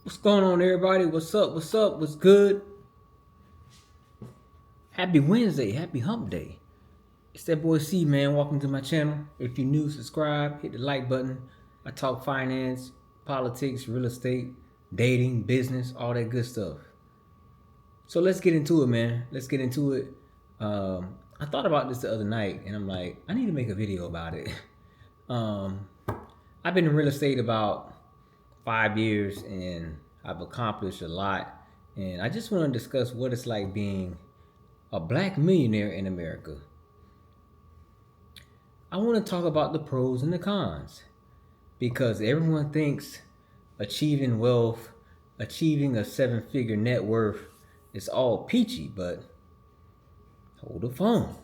What's going on, everybody? What's up? What's up? What's good? Happy Wednesday. Happy Hump Day. It's that boy C, man. Welcome to my channel. If you're new, subscribe. Hit the like button. I talk finance, politics, real estate, dating, business, all that good stuff. So let's get into it, man. Let's get into it. I thought about this the other night, and I'm like, I need to make a video about it. Um, I've been in real estate about 5 years, and I've accomplished a lot. And I just want to discuss what it's like being a black millionaire in America. I want to talk about the pros and the cons because everyone thinks achieving wealth, achieving a 7-figure net worth is all peachy, but hold the phone.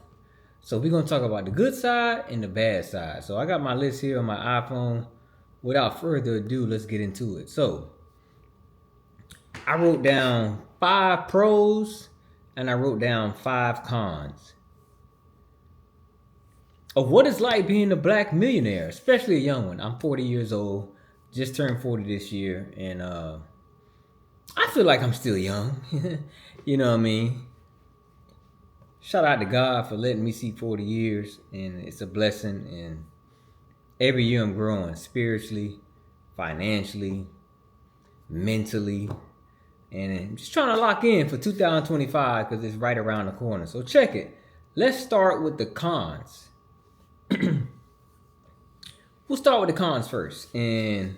So we're going to talk about the good side and the bad side. So I got my list here on my iPhone. Without further ado, let's get into it. So I wrote down 5 pros and I wrote down 5 cons of what it's like being a black millionaire, especially a young one. I'm 40 years old, just turned 40 this year, and I feel like I'm still young. You know what I mean? Shout out to God for letting me see 40 years, and it's a blessing. And every year I'm growing spiritually, financially, mentally, and I'm just trying to lock in for 2025 because it's right around the corner. So check it. Let's start with the cons. We'll start with the cons first. And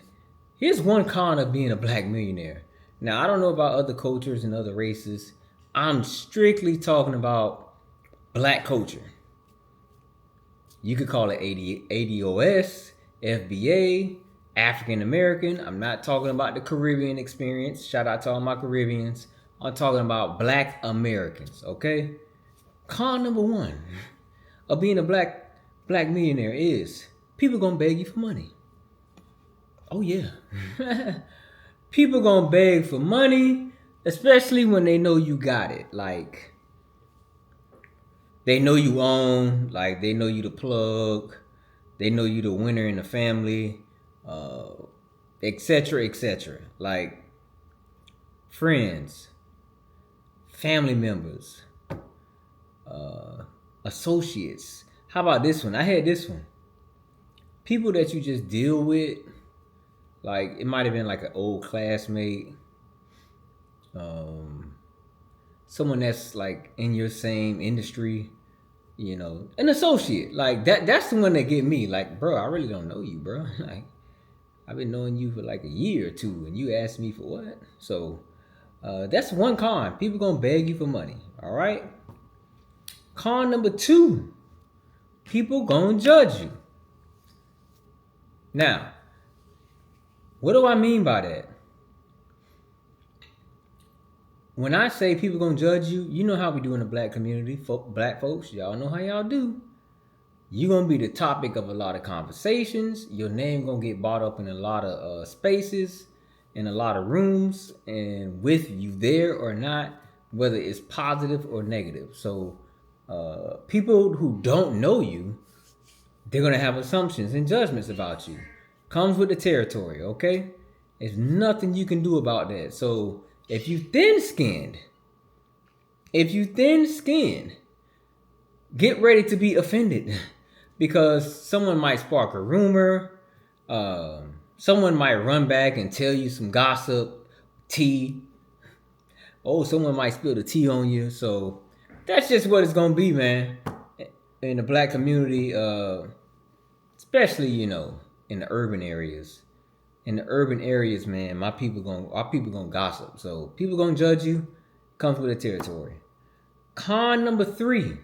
here's one con of being a black millionaire. Now, I don't know about other cultures and other races. I'm strictly talking about black culture. You could call it ADOS, FBA, African American. I'm not talking about the Caribbean experience. Shout out to all my Caribbeans. I'm talking about black Americans, okay? Con number 1 of being a black millionaire is people gonna beg you for money. Oh yeah. People gonna beg for money, especially when they know you got it. Like, they know you own, like they know you the plug, they know you the winner in the family, etc., etc. Like, friends, family members, associates. How about this one? I had this one. People that you just deal with, like it might have been like an old classmate, someone that's like in your same industry, you know, an associate. Like that's the one that get me. Like, bro, I really don't know you, bro. Like, I've been knowing you for like a year or two, and you asked me for what? So that's one con. People gonna beg you for money. All right. Con number 2, people gonna judge you. Now, what do I mean by that? When I say people gonna judge you, you know how we do in the black community, black folks. Y'all know how y'all do. You gonna be the topic of a lot of conversations. Your name gonna get brought up in a lot of spaces, in a lot of rooms, and with you there or not, whether it's positive or negative. So people who don't know you, they're gonna have assumptions and judgments about you. Comes with the territory, okay? There's nothing you can do about that. So if you thin-skinned, get ready to be offended because someone might spark a rumor. Someone might run back and tell you some gossip, tea. Oh, someone might spill the tea on you. So that's just what it's gonna be, man. In the black community, especially, you know, in the urban areas. In the urban areas, man, our people gonna gossip. So people gonna judge you. Comes with the territory. Con number 3.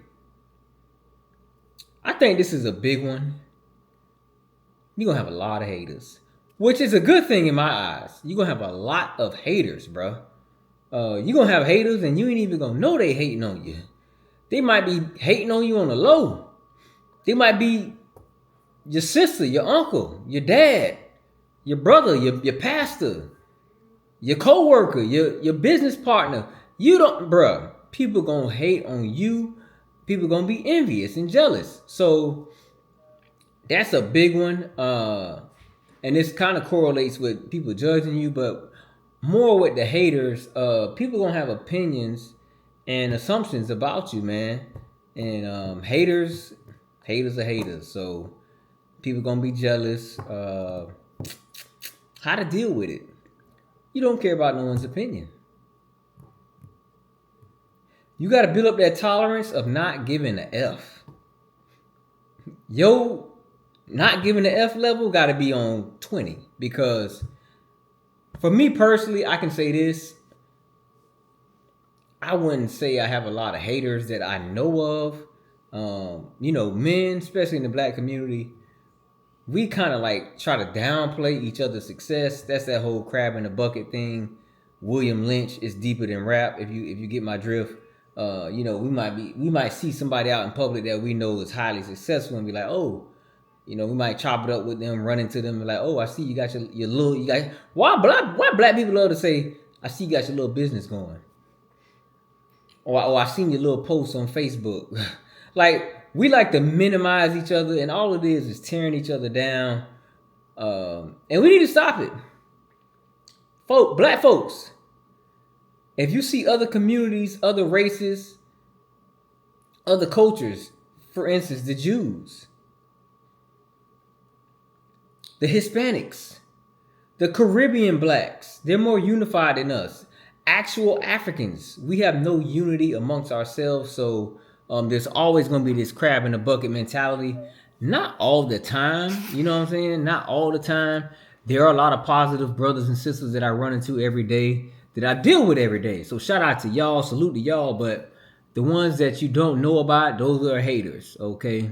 I think this is a big one. You're gonna have a lot of haters, which is a good thing in my eyes. You're gonna have a lot of haters, bro. You're gonna have haters and you ain't even gonna know they hating on you. They might be hating on you on the low. They might be your sister, your uncle, your dad, your brother, your pastor, your co-worker, your business partner. You don't, bruh. People gonna hate on you. People gonna be envious and jealous. So that's a big one. And this kind of correlates with people judging you, but more with the haters. People gonna have opinions and assumptions about you, man. And haters are haters. So people gonna be jealous. How to deal with it? You don't care about no one's opinion. You got to build up that tolerance of not giving an F. Yo, not giving the F level got to be on 20, because for me personally, I can say this. I wouldn't say I have a lot of haters that I know of. Men, especially in the black community, we kind of like try to downplay each other's success. That's that whole crab in the bucket thing. William Lynch is deeper than rap. If you get my drift, we might see somebody out in public that we know is highly successful and be like, oh, we might chop it up with them, run into them, and like, oh, I see you got your little, you got. Why black people love to say, I see you got your little business going, or I seen your little post on Facebook. Like, we like to minimize each other, and all it is tearing each other down. And we need to stop it. Black folks, if you see other communities, other races, other cultures, for instance, the Jews, the Hispanics, the Caribbean blacks, they're more unified than us. Actual Africans, we have no unity amongst ourselves, so there's always going to be this crab in the bucket mentality. Not all the time, you know what I'm saying? Not all the time. There are a lot of positive brothers and sisters that I run into every day, that I deal with every day. So shout out to y'all, salute to y'all, but the ones that you don't know about, those are haters, okay?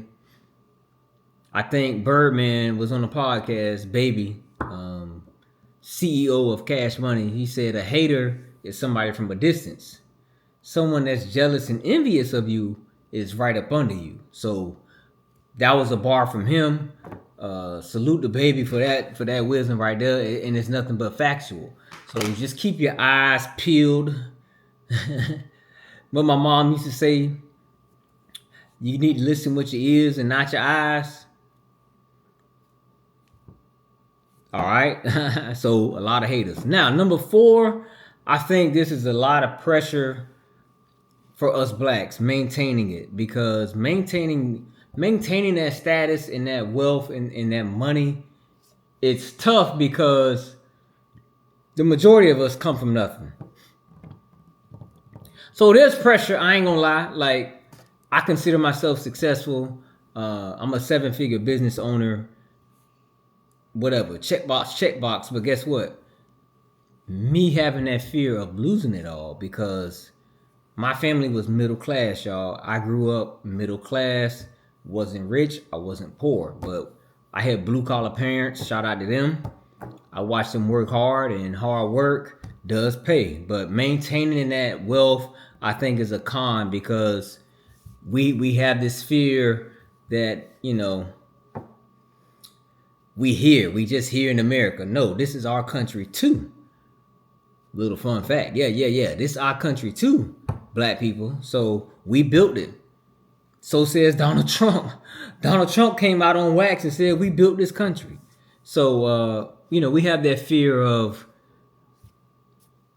I think Birdman was on the podcast, Baby, CEO of Cash Money. He said a hater is somebody from a distance. Someone that's jealous and envious of you is right up under you. So that was a bar from him. Salute the Baby for that wisdom right there, and it's nothing but factual. So just keep your eyes peeled. But my mom used to say, you need to listen with your ears and not your eyes. All right. So a lot of haters. Now, number 4, I think this is a lot of pressure for us blacks, maintaining it, because maintaining that status and that wealth and that money, it's tough because the majority of us come from nothing. So there's pressure. I ain't gonna lie. Like, I consider myself successful. I'm a 7-figure business owner. Whatever, checkbox. But guess what? Me having that fear of losing it all, because my family was middle class, y'all. I grew up middle class. Wasn't rich. I wasn't poor. But I had blue collar parents. Shout out to them. I watched them work hard, and hard work does pay. But maintaining that wealth, I think, is a con, because we have this fear that, we just here in America. No, this is our country too. Little fun fact. Yeah. This is our country too, black people. So we built it. So says Donald Trump. Donald Trump came out on wax and said we built this country. So, we have that fear of,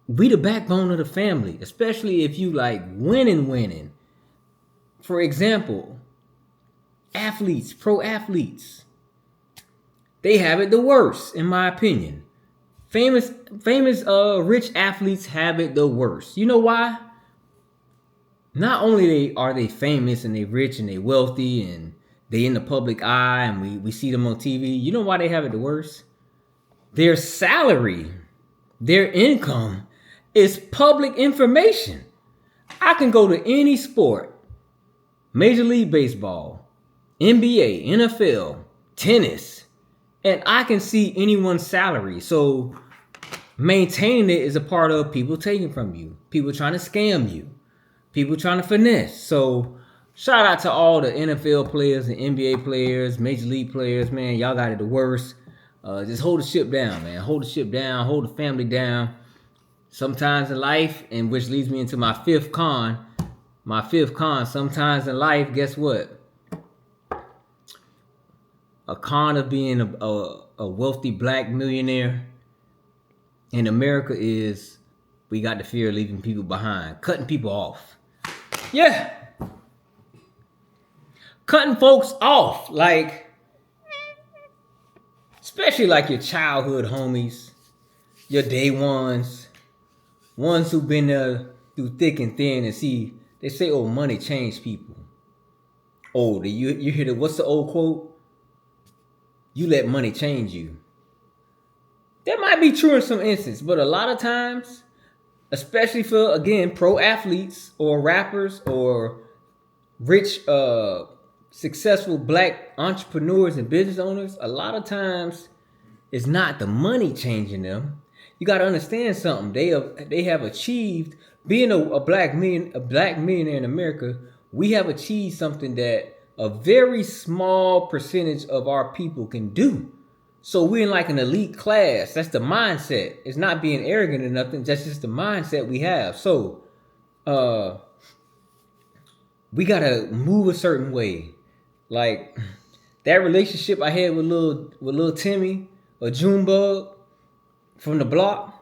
we the backbone of the family, especially if you like winning. For example, athletes, pro athletes, they have it the worst, in my opinion. Famous rich athletes have it the worst. You know why? Not only are they famous and they rich and they wealthy and they in the public eye and we see them on TV. You know why they have it the worst? Their salary, their income is public information. I can go to any sport, Major League Baseball, NBA, NFL, tennis, and I can see anyone's salary. So maintaining it is a part of people taking from you, people trying to scam you, people trying to finesse. So shout out to all the NFL players and NBA players, Major League players, man. Y'all got it the worst. Just hold the ship down, man. Hold the ship down. Hold the family down. Sometimes in life, and which leads me into my fifth con. Sometimes in life, guess what? A con of being a wealthy black millionaire in America is we got the fear of leaving people behind, cutting people off. Yeah. Cutting folks off. Like, especially like your childhood homies, your day ones who've been there through thick and thin and see, they say, oh, money changed people. Oh, you hear what's the old quote? You let money change you. That might be true in some instances, but a lot of times, especially for, again, pro athletes or rappers or rich, successful black entrepreneurs and business owners, a lot of times it's not the money changing them. You got to understand something. They have achieved being a black millionaire in America. We have achieved something that a very small percentage of our people can do. So we're in like an elite class. That's the mindset. It's not being arrogant or nothing. That's just the mindset we have. So, we gotta move a certain way. Like that relationship I had with little Timmy or Junebug from the block.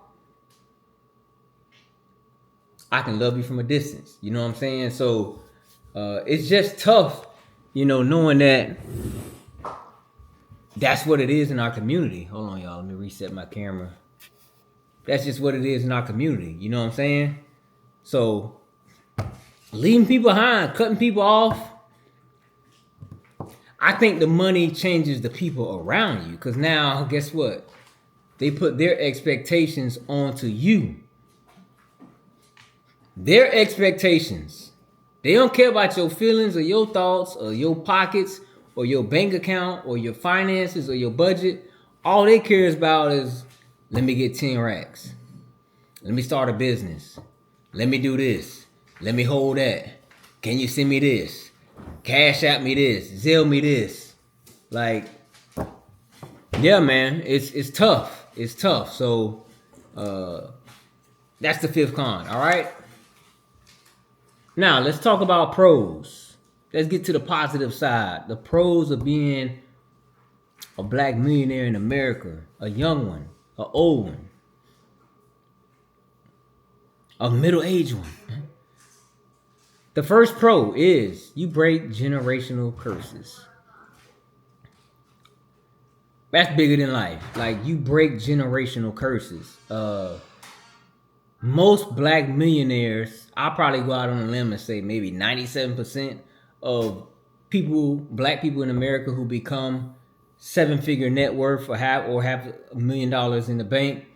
I can love you from a distance. You know what I'm saying? So it's just tough, knowing that that's what it is in our community. Hold on, y'all. Let me reset my camera. That's just what it is in our community. You know what I'm saying? So leaving people behind, cutting people off. I think the money changes the people around you. Because now, guess what? They put their expectations onto you. Their expectations. They don't care about your feelings or your thoughts or your pockets or your bank account or your finances or your budget. All they care about is, let me get 10 racks. Let me start a business. Let me do this. Let me hold that. Can you send me this? Cash out me this. Zelle me this. Like, yeah, man, it's tough. It's tough. So, that's the fifth con. All right. Now let's talk about pros. Let's get to the positive side. The pros of being a black millionaire in America, a young one, an old one, a middle-aged one. The first pro is you break generational curses. That's bigger than life. Like, you break generational curses. Most black millionaires, I'll probably go out on a limb and say maybe 97% of black people in America who become seven-figure net worth or have $1 million in the bank,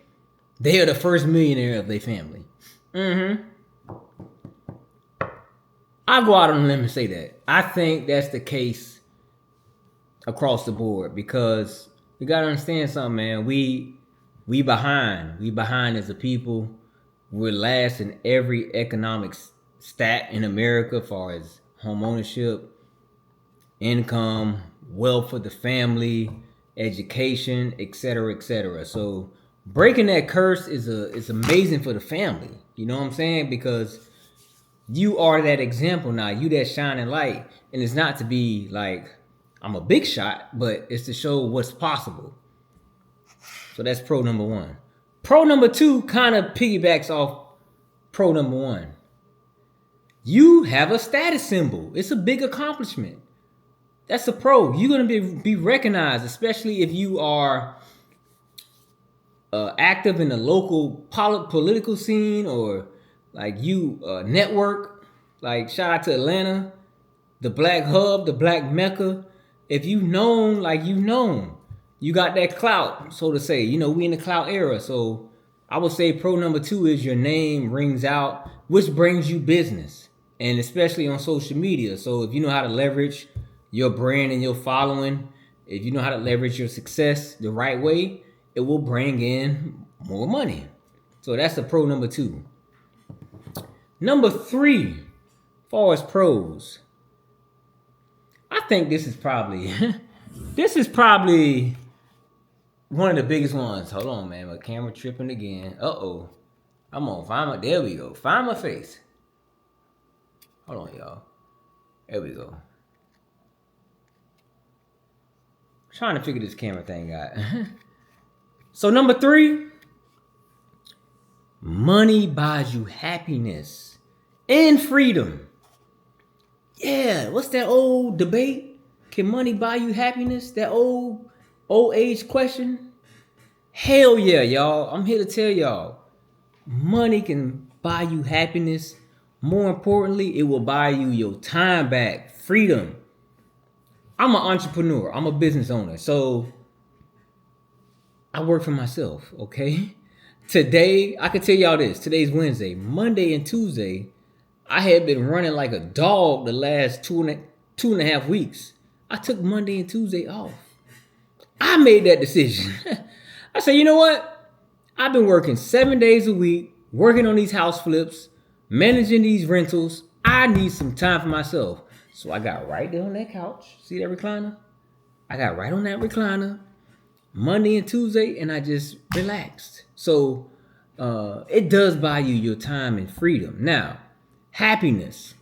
they are the first millionaire of their family. I'll go out on a limb and say that. I think that's the case across the board, because we gotta understand something, man. We behind. We behind as a people. We're last in every economic stat in America as far as home ownership, income, wealth for the family, education, etc., etc. So breaking that curse is amazing for the family. You know what I'm saying? Because you are that example now. You that shining light. And it's not to be like, I'm a big shot, but it's to show what's possible. So that's pro number one. Pro number two kind of piggybacks off pro number one. You have a status symbol. It's a big accomplishment. That's a pro. You're going to be recognized, especially if you are active in the local political scene, or like you network. Like, shout out to Atlanta, the black hub, the black mecca. If you've known, like you've known, you got that clout, so to say. We in the clout era. So I would say pro number two is your name rings out, which brings you business, and especially on social media. So if you know how to leverage your brand and your following, if you know how to leverage your success the right way, it will bring in more money. So that's the pro number two. Number three, as far as pros, I think this is probably one of the biggest ones. Hold on, man. My camera tripping again. Uh-oh. I'm on. There we go. Find my face. Hold on, y'all. There we go. Trying to figure this camera thing out. So number three, Money buys you happiness and freedom. Yeah, what's that old debate? Can money buy you happiness? That old age question? Hell yeah, y'all. I'm here to tell y'all. Money can buy you happiness. More importantly, it will buy you your time back, freedom. I'm an entrepreneur. I'm a business owner. So I work for myself, okay? Today, I can tell y'all this. Today's Wednesday. Monday and Tuesday, I had been running like a dog the last two and a half weeks. I took Monday and Tuesday off. I made that decision. I said, you know what? I've been working 7 days a week, working on these house flips, managing these rentals. I need some time for myself. So I got right there on that couch. See that recliner? I got right on that recliner Monday and Tuesday, and I just relaxed. So it does buy you your time and freedom. Now, happiness.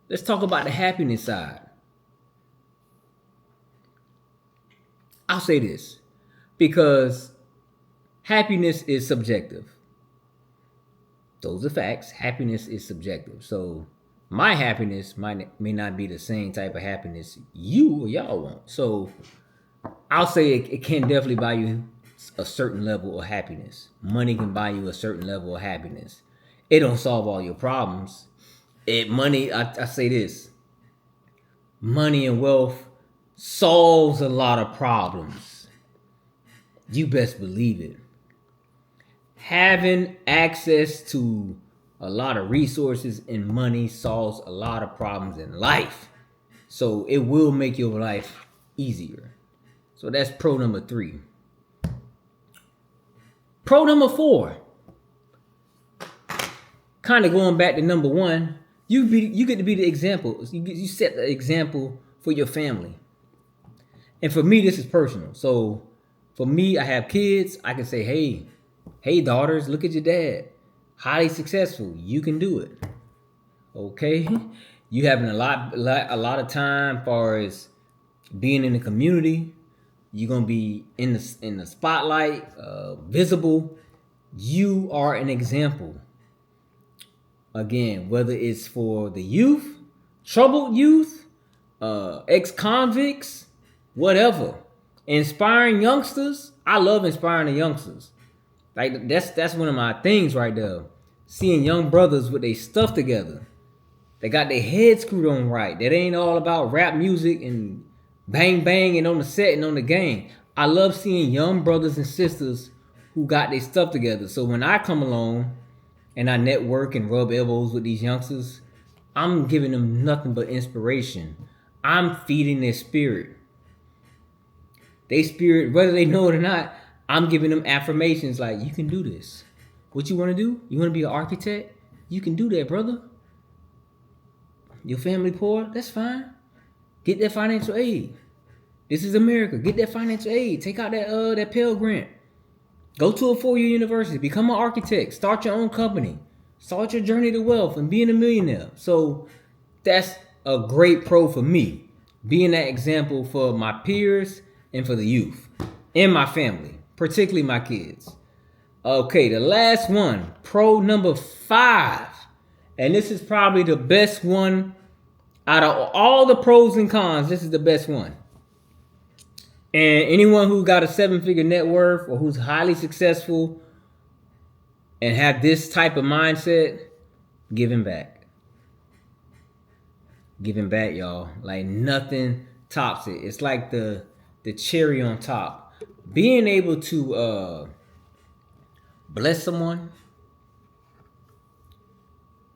Let's talk about the happiness side. I'll say this because happiness is subjective. Those are facts. Happiness is subjective. So my happiness may not be the same type of happiness you or y'all want. So I'll say it can definitely buy you a certain level of happiness. Money can buy you a certain level of happiness. It don't solve all your problems. I say this. Money and wealth solves a lot of problems. You best believe it. Having access to a lot of resources and money solves a lot of problems in life. So it will make your life easier. So that's pro number 3. Pro number 4. Kind of going back to number 1. You get to be the example. You set the example for your family. And for me, this is personal. So for me, I have kids. I can say, hey, daughters, look at your dad. Highly successful. You can do it. Okay? You having a lot of time as far as being in the community. You're gonna be in the spotlight, visible. You are an example. Again, whether it's for the youth, troubled youth, ex-convicts, whatever. Inspiring youngsters. I love inspiring the youngsters. Like that's one of my things right there. Seeing young brothers with their stuff together. They got their head screwed on right. That ain't all about rap music and bang bang and on the set and on the game. I love seeing young brothers and sisters who got their stuff together. So when I come along and I network and rub elbows with these youngsters, I'm giving them nothing but inspiration. I'm feeding their spirit. They spirit, whether they know it or not, I'm giving them affirmations like, you can do this. What you want to do? You want to be an architect? You can do that, brother. Your family poor? That's fine. Get that financial aid. This is America. Get that financial aid. Take out that Pell Grant. Go to a 4-year university. Become an architect. Start your own company. Start your journey to wealth and being a millionaire. So that's a great pro for me. Being that example for my peers and for the youth and my family, particularly my kids. Okay, the last one, pro number 5. And this is probably the best one out of all the pros and cons. This is the best one. And anyone who got a 7-figure net worth or who's highly successful and have this type of mindset, giving back. Giving back, y'all. Like nothing tops it. It's like the cherry on top. Being able to bless someone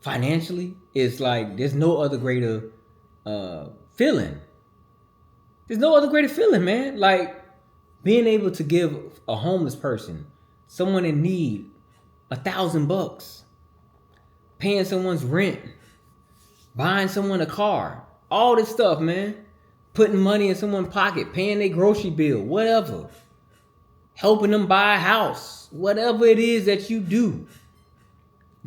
financially is like there's no other greater feeling. There's no other greater feeling, man. Like being able to give a homeless person, someone in need, $1,000, paying someone's rent, buying someone a car, all this stuff, man. Putting money in someone's pocket, paying their grocery bill, whatever. Helping them buy a house, whatever it is that you do.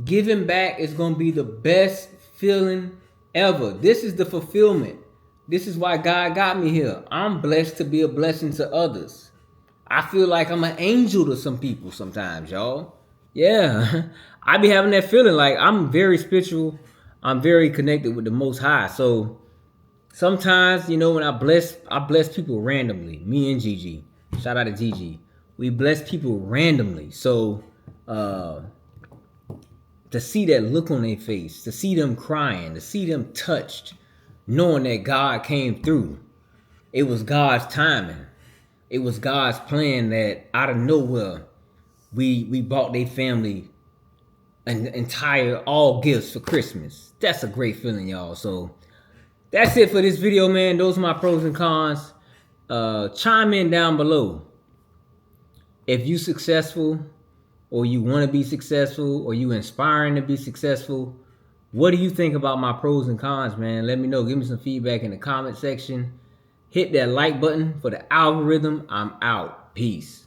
Giving back is going to be the best feeling ever. This is the fulfillment. This is why God got me here. I'm blessed to be a blessing to others. I feel like I'm an angel to some people sometimes, y'all. Yeah, I be having that feeling like I'm very spiritual. I'm very connected with the Most High. So sometimes, when I bless people randomly. Me and Gigi, shout out to Gigi. We bless people randomly. So uh, to see that look on their face, to see them crying, to see them touched, knowing that God came through. It was God's timing. It was God's plan that out of nowhere we bought their family an entire all gifts for Christmas. That's a great feeling, y'all. So that's it for this video, man. Those are my pros and cons. Chime in down below if you successful, or you want to be successful, or you inspiring to be successful. What do you think about my pros and cons, man? Let me know. Give me some feedback in the comment section. Hit that like button for the algorithm. I'm out. Peace.